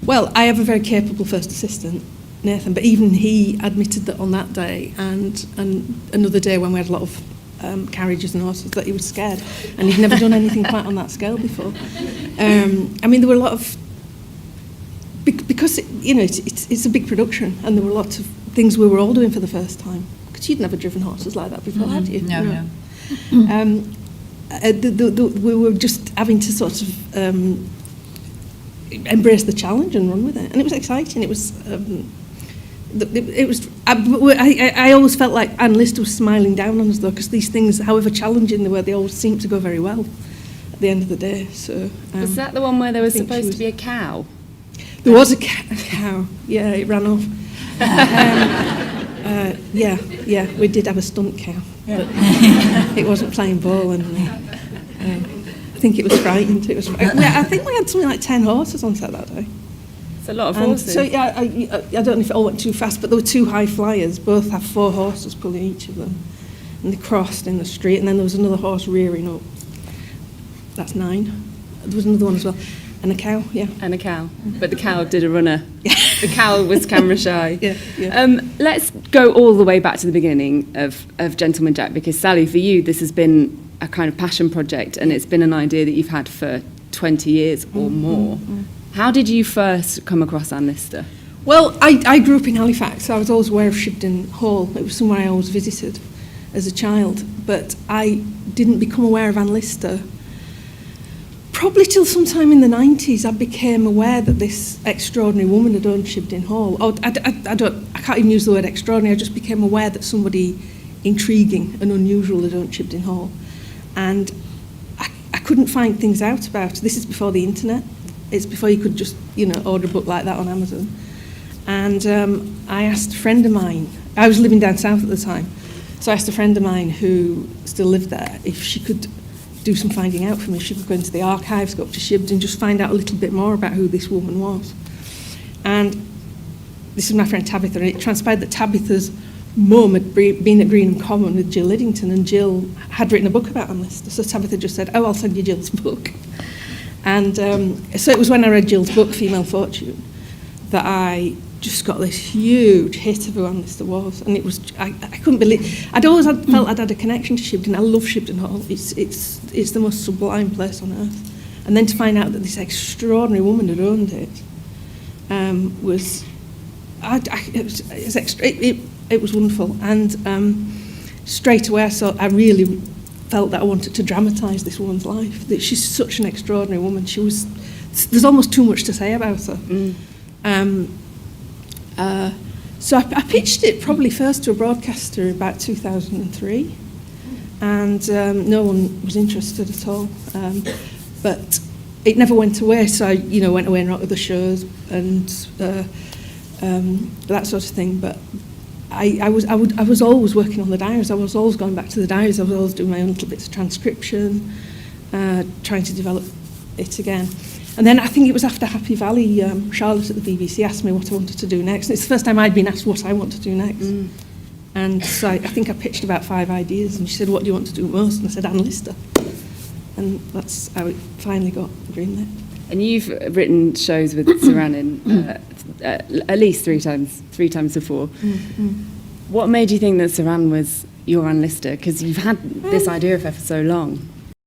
Well, I have a very capable first assistant, Nathan, but even he admitted that on that day and another day when we had a lot of carriages and horses, that he was scared, and he'd never done anything quite on that scale before. I mean, there were a lot of, because it's a big production, and there were lots of things we were all doing for the first time, because you'd never driven horses like that before, had you? No. We were just having to sort of embrace the challenge and run with it, and it was exciting. It was. I always felt like Anne Lister was smiling down on us, though, because these things, however challenging they were, they always seemed to go very well at the end of the day. So was that the one where there was supposed to be a cow? There was a cow. Yeah, it ran off. Yeah, we did have a stunt cow, but it wasn't playing ball, and I think it was frightened. I think we had something like 10 horses on set that day. It's a lot of horses. So yeah, I don't know if it all went too fast, but there were 2 high flyers. Both have 4 horses pulling each of them, and they crossed in the street. And then there was another horse rearing up. That's 9. There was another one as well, and a cow. Yeah. And a cow, but the cow did a runner. The cow was camera shy. Yeah. Let's go all the way back to the beginning of Gentleman Jack, because Sally, for you, this has been a kind of passion project, and it's been an idea that you've had for 20 years or more. How did you first come across Anne Lister? Well, I grew up in Halifax, so I was always aware of Shibden Hall. It was somewhere I always visited as a child, but I didn't become aware of Anne Lister. Probably till sometime in the 90s, I became aware that this extraordinary woman had owned Shibden Hall. I can't even use the word extraordinary. I just became aware that somebody intriguing and unusual had owned Shibden Hall, and I couldn't find things out about it. This is before the internet. It's before you could just, order a book like that on Amazon. And I asked a friend of mine. I was living down south at the time, so I asked a friend of mine who still lived there if she could do some finding out for me. She could go into the archives, go up to Shibden, and just find out a little bit more about who this woman was. And this is my friend Tabitha, and it transpired that Tabitha's mum had been at Greenham Common with Jill Liddington, and Jill had written a book about Anne Lister. So Tabitha just said, I'll send you Jill's book. And so it was when I read Jill's book, Female Fortune, that I just got this huge hit of who Anne Lister was. And it was, I couldn't believe, I'd always felt I'd had a connection to Shibden. I love Shibden Hall. It's the most sublime place on earth. And then to find out that this extraordinary woman had owned it it was wonderful. And straight away I really felt that I wanted to dramatise this woman's life. That she's such an extraordinary woman. There's almost too much to say about her. So I pitched it probably first to a broadcaster in about 2003, and no one was interested at all. But it never went away. So I, went away and wrote other shows and that sort of thing. But I was always working on the diaries. I was always going back to the diaries. I was always doing my own little bits of transcription, trying to develop it again. And then I think it was after Happy Valley, Charlotte at the BBC asked me what I wanted to do next. And it's the first time I'd been asked what I want to do next. And so I think I pitched about 5 ideas, and she said, what do you want to do most? And I said, Anne Lister. And that's how it finally got greenlit. And you've written shows with Suranne at least three times before. What made you think that Suranne was your Anne Lister? Because you've had this idea of her for so long.